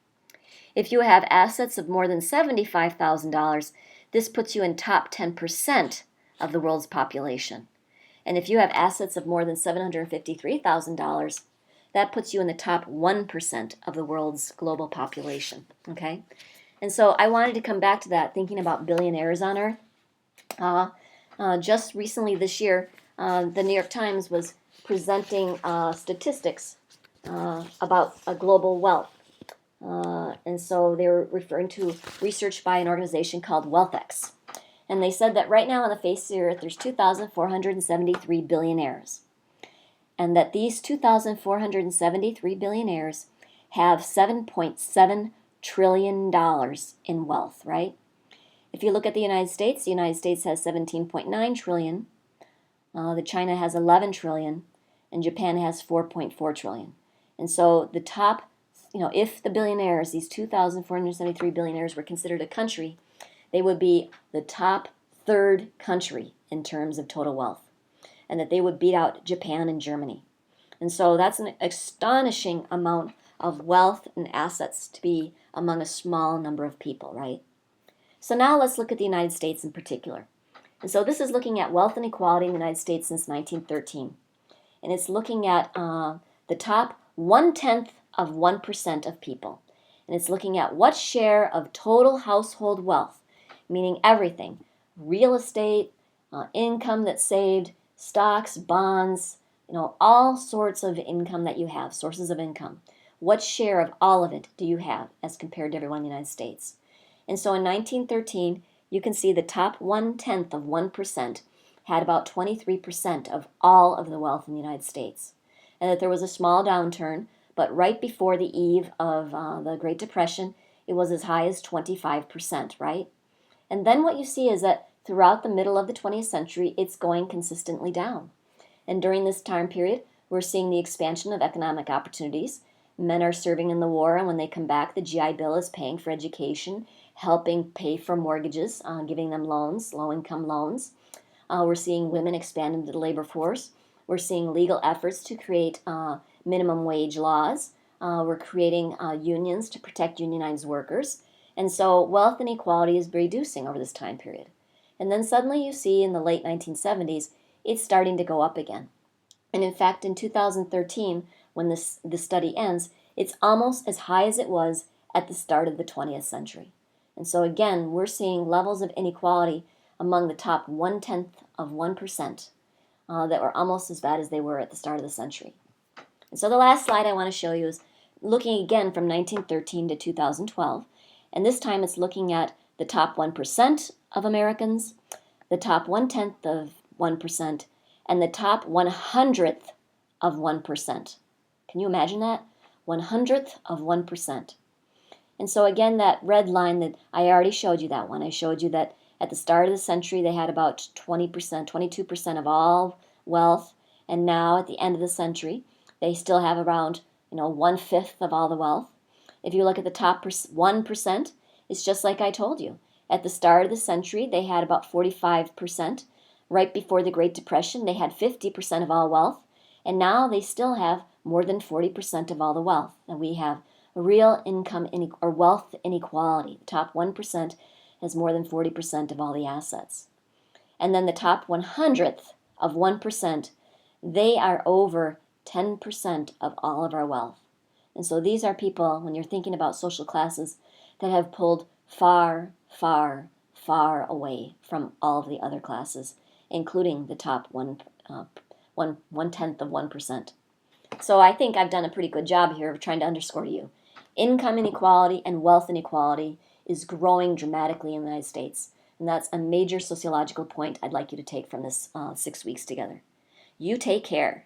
If you have assets of more than $75,000, this puts you in top 10% of the world's population. And if you have assets of more than $753,000, that puts you in the top 1% of the world's global population. Okay? And so I wanted to come back to that, thinking about billionaires on Earth. Just recently this year, the New York Times was presenting statistics about global wealth. And so they were referring to research by an organization called WealthX. And they said that right now on the face of the earth, there's 2,473 billionaires. And that these 2,473 billionaires have $7.7 trillion in wealth, right? If you look at the United States has 17.9 trillion. China has 11 trillion, and Japan has 4.4 trillion. And so the top, if the billionaires, these 2,473 billionaires were considered a country, they would be the top third country in terms of total wealth, and that they would beat out Japan and Germany. And so that's an astonishing amount of wealth and assets to be among a small number of people, right? So now let's look at the United States in particular. And so this is looking at wealth inequality in the United States since 1913. And it's looking at the top 1/10 of 1% of people. And it's looking at what share of total household wealth, meaning everything, real estate, income that's saved, stocks, bonds, all sorts of income that you have, sources of income. What share of all of it do you have as compared to everyone in the United States? And so in 1913, you can see the top 1/10 of 1% had about 23% of all of the wealth in the United States. And that there was a small downturn, but right before the eve of the Great Depression, it was as high as 25%, right? And then what you see is that throughout the middle of the 20th century, it's going consistently down. And during this time period, We're seeing the expansion of economic opportunities. Men are serving in the war, and when they come back, the GI Bill is paying for education, helping pay for mortgages, giving them loans, low-income loans. We're seeing women expand into the labor force. We're seeing legal efforts to create minimum wage laws. We're creating unions to protect unionized workers. And so wealth inequality is reducing over this time period. And then suddenly you see in the late 1970s, it's starting to go up again. And in fact, in 2013, when this study ends, it's almost as high as it was at the start of the 20th century. And so again, we're seeing levels of inequality among the top 0.1% that were almost as bad as they were at the start of the century. And so the last slide I want to show you is looking again from 1913 to 2012. And this time it's looking at the top 1% of Americans, the top 1/10 of 1%, and the top 100th of 1%. Can you imagine that? 100th of 1%. And so again, that red line that I already showed you that one. I showed you that at the start of the century they had about 20%, 22% of all wealth, and now at the end of the century they still have around 1/5 of all the wealth. If you look at the top 1%, it's just like I told you. At the start of the century they had about 45%. Right before the Great Depression, they had 50% of all wealth, and now they still have more than 40% of all the wealth. And we have a real income or wealth inequality. The top 1% has more than 40% of all the assets. And then the top 100th of 1%, they are over 10% of all of our wealth. And so these are people, when you're thinking about social classes, that have pulled far, far, far away from all of the other classes, including the top 1/10 of 1%. So I think I've done a pretty good job here of trying to underscore to you. Income inequality and wealth inequality is growing dramatically in the United States. And that's a major sociological point I'd like you to take from this 6 weeks together. You take care.